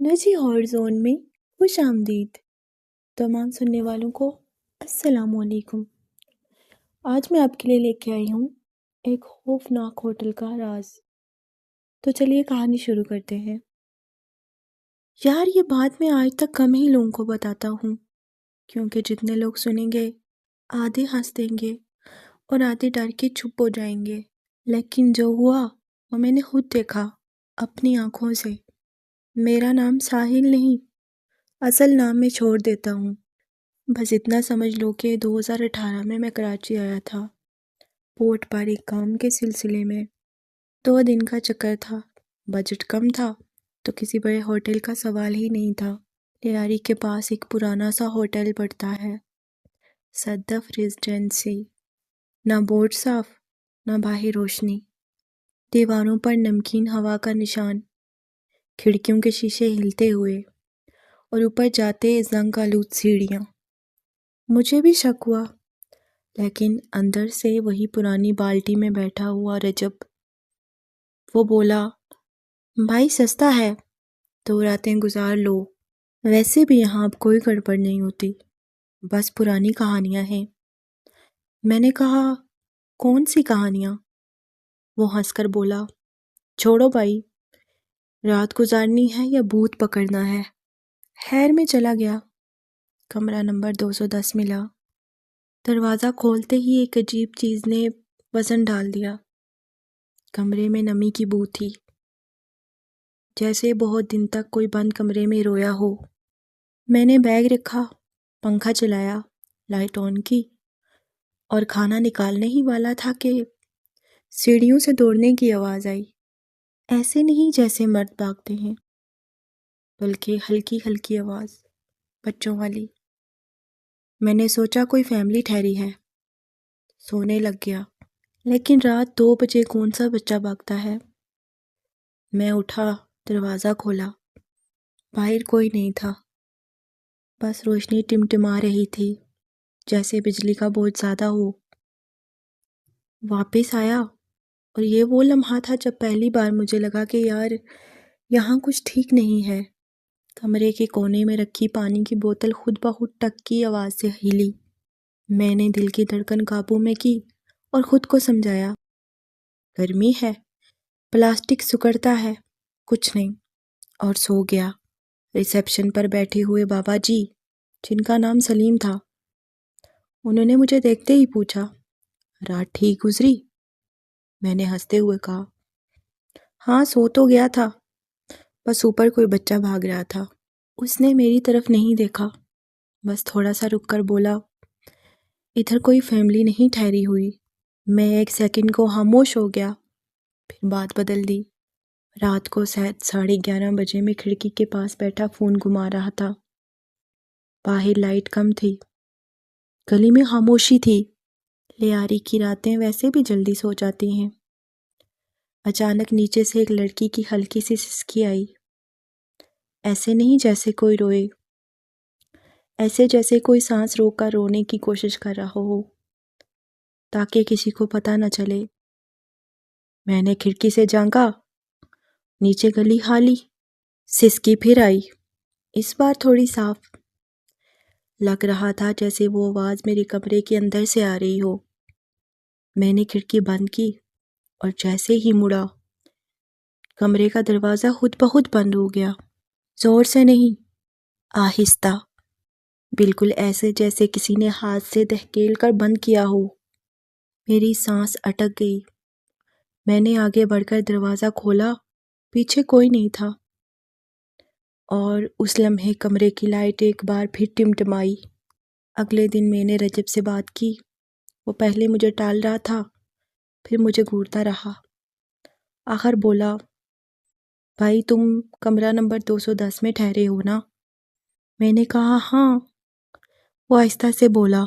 Technology hard zone میں خوش آمدید تمام سننے والوں کو السلام علیکم۔ آج میں آپ کے لیے لے کے آئی ہوں ایک خوفناک ہوٹل کا راز۔ تو چلیے کہانی شروع کرتے ہیں۔ یار یہ بات میں آج تک کم ہی لوگوں کو بتاتا ہوں، کیونکہ جتنے لوگ سنیں گے آدھے ہنس دیں گے اور آدھے ڈر کے چپ ہو جائیں گے، لیکن جو ہوا وہ میں نے خود دیکھا اپنی آنکھوں سے۔ میرا نام ساحل نہیں، اصل نام میں چھوڑ دیتا ہوں، بس اتنا سمجھ لو کہ 2018 میں کراچی آیا تھا پورٹ پر ایک کام کے سلسلے میں۔ 2 دن کا چکر تھا، بجٹ کم تھا تو کسی بڑے ہوٹل کا سوال ہی نہیں تھا۔ لیاری کے پاس ایک پرانا سا ہوٹل پڑتا ہے، صدف ریزیڈنسی۔ نہ بورڈ صاف، نہ باہر روشنی، دیواروں پر نمکین ہوا کا نشان، کھڑکیوں کے شیشے ہلتے ہوئے اور اوپر جاتے زنگ آلود سیڑھیاں۔ مجھے بھی شک ہوا، لیکن اندر سے وہی پرانی بالٹی میں بیٹھا ہوا رجب۔ وہ بولا، بھائی سستا ہے، 2 راتیں گزار لو، ویسے بھی یہاں اب کوئی گڑبڑ نہیں ہوتی، بس پرانی کہانیاں ہیں۔ میں نے کہا، کون سی کہانیاں؟ وہ ہنس کر بولا، چھوڑو بھائی، رات گزارنی ہے یا بھوت پکڑنا ہے۔ خیر میں چلا گیا، کمرہ نمبر 210 ملا۔ دروازہ کھولتے ہی ایک عجیب چیز نے وزن ڈال دیا۔ کمرے میں نمی کی بو تھی، جیسے بہت دن تک کوئی بند کمرے میں رویا ہو۔ میں نے بیگ رکھا، پنکھا چلایا، لائٹ آن کی اور کھانا نکالنے ہی والا تھا کہ سیڑھیوں سے دوڑنے کی آواز آئی۔ ایسے نہیں جیسے مرد بھاگتے ہیں، بلکہ ہلکی ہلکی آواز، بچوں والی۔ میں نے سوچا کوئی فیملی ٹھہری ہے، سونے لگ گیا۔ لیکن رات 2 بجے کون سا بچہ بھاگتا ہے؟ میں اٹھا، دروازہ کھولا، باہر کوئی نہیں تھا، بس روشنی ٹمٹما رہی تھی جیسے بجلی کا بہت زیادہ ہو۔ واپس آیا اور یہ وہ لمحہ تھا جب پہلی بار مجھے لگا کہ یار یہاں کچھ ٹھیک نہیں ہے۔ کمرے کے کونے میں رکھی پانی کی بوتل خود بخود ٹک کی آواز سے ہلی۔ میں نے دل کی دھڑکن قابو میں کی اور خود کو سمجھایا، گرمی ہے، پلاسٹک سکڑتا ہے، کچھ نہیں، اور سو گیا۔ ریسیپشن پر بیٹھے ہوئے بابا جی، جن کا نام سلیم تھا، انہوں نے مجھے دیکھتے ہی پوچھا، رات ٹھیک گزری؟ میں نے ہنستے ہوئے کہا، ہاں سو تو گیا تھا، بس اوپر کوئی بچہ بھاگ رہا تھا۔ اس نے میری طرف نہیں دیکھا، بس تھوڑا سا رک کر بولا، ادھر کوئی فیملی نہیں ٹھہری ہوئی۔ میں 1 سیکنڈ کو خاموش ہو گیا، پھر بات بدل دی۔ رات کو 11:30 بجے میں کھڑکی کے پاس بیٹھا فون گھما رہا تھا۔ باہر لائٹ کم تھی، گلی میں خاموشی تھی۔ لیاری کی راتیں ویسے بھی جلدی سو جاتی ہیں۔ اچانک نیچے سے ایک لڑکی کی ہلکی سی سسکی آئی، ایسے نہیں جیسے کوئی روئے، ایسے جیسے کوئی سانس روک کر رونے کی کوشش کر رہا ہو تاکہ کسی کو پتہ نہ چلے۔ میں نے کھڑکی سے جھانکا، نیچے گلی خالی، سسکی پھر آئی، اس بار تھوڑی صاف۔ لگ رہا تھا جیسے وہ آواز میرے کمرے کے اندر سے آ رہی ہو۔ میں نے کھڑکی بند کی اور جیسے ہی مڑا، کمرے کا دروازہ خود بخود بند ہو گیا۔ زور سے نہیں، آہستہ، بالکل ایسے جیسے کسی نے ہاتھ سے دھکیل کر بند کیا ہو۔ میری سانس اٹک گئی۔ میں نے آگے بڑھ کر دروازہ کھولا، پیچھے کوئی نہیں تھا، اور اس لمحے کمرے کی لائٹ ایک بار پھر ٹمٹمائی۔ اگلے دن میں نے رجب سے بات کی۔ وہ پہلے مجھے ٹال رہا تھا، پھر مجھے گھورتا رہا، آخر بولا، بھائی تم کمرہ نمبر 210 میں ٹھہرے ہو نا؟ میں نے کہا ہاں۔ وہ آہستہ سے بولا،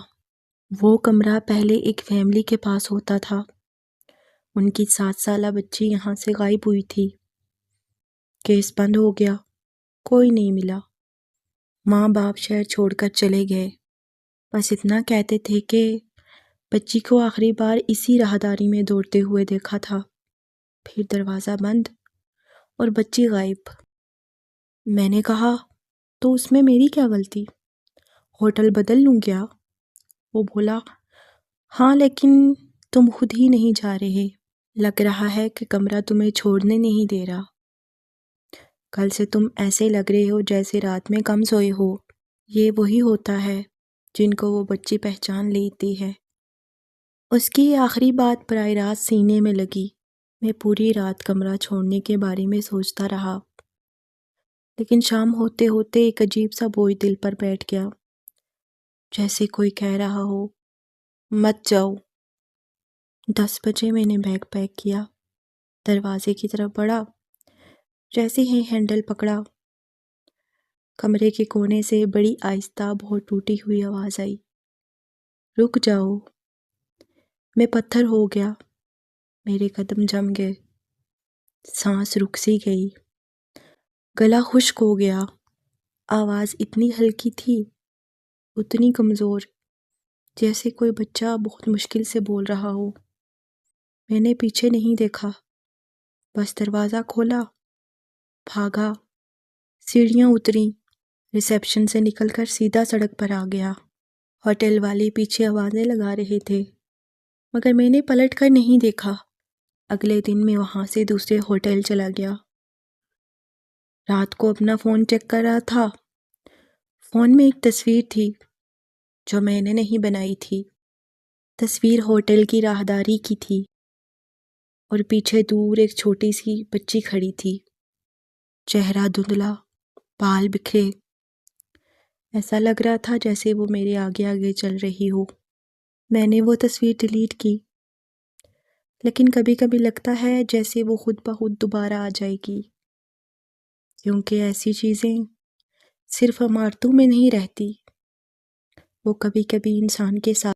وہ کمرہ پہلے ایک فیملی کے پاس ہوتا تھا، ان کی 7 سالہ بچی یہاں سے غائب ہوئی تھی، کیس بند ہو گیا، کوئی نہیں ملا، ماں باپ شہر چھوڑ کر چلے گئے، بس اتنا کہتے تھے کہ بچی کو آخری بار اسی راہداری میں دوڑتے ہوئے دیکھا تھا۔ پھر دروازہ بند اور بچی غائب۔ میں نے کہا تو اس میں میری کیا غلطی؟ ہوٹل بدل لوں کیا؟ وہ بولا ہاں لیکن تم خود ہی نہیں جا رہے، لگ رہا ہے کہ کمرہ تمہیں چھوڑنے نہیں دے رہا، کل سے تم ایسے لگ رہے ہو جیسے رات میں کم سوئے ہو۔ یہ وہی ہوتا ہے جن کو وہ بچی پہچان لیتی ہے۔ اس کی یہ آخری بات براہ راست سینے میں لگی۔ میں پوری رات کمرہ چھوڑنے کے بارے میں سوچتا رہا، لیکن شام ہوتے ہوتے ایک عجیب سا بوجھ دل پر بیٹھ گیا، جیسے کوئی کہہ رہا ہو مت جاؤ۔ 10 بجے میں نے بیگ پیک کیا، دروازے کی طرف بڑھا، جیسے ہی ہینڈل پکڑا، کمرے کے کونے سے بڑی آہستہ بہت ٹوٹی ہوئی آواز آئی، رک جاؤ۔ میں پتھر ہو گیا، میرے قدم جم گئے، سانس رک سی گئی، گلا خشک ہو گیا۔ آواز اتنی ہلکی تھی، اتنی کمزور، جیسے کوئی بچہ بہت مشکل سے بول رہا ہو۔ میں نے پیچھے نہیں دیکھا، بس دروازہ کھولا، بھاگا، سیڑھیاں اتری، ریسیپشن سے نکل کر سیدھا سڑک پر آ گیا۔ ہوٹل والے پیچھے آوازیں لگا رہے تھے، مگر میں نے پلٹ کر نہیں دیکھا۔ اگلے دن میں وہاں سے دوسرے ہوٹل چلا گیا۔ رات کو اپنا فون چیک کر رہا تھا، فون میں ایک تصویر تھی جو میں نے نہیں بنائی تھی۔ تصویر ہوٹل کی راہداری کی تھی اور پیچھے دور ایک چھوٹی سی بچی کھڑی تھی، چہرہ دھندلا، بال بکھرے، ایسا لگ رہا تھا جیسے وہ میرے آگے آگے چل رہی ہو۔ میں نے وہ تصویر ڈیلیٹ کی، لیکن کبھی کبھی لگتا ہے جیسے وہ خود بخود دوبارہ آ جائے گی، کیونکہ ایسی چیزیں صرف عمارتوں میں نہیں رہتی، وہ کبھی کبھی انسان کے ساتھ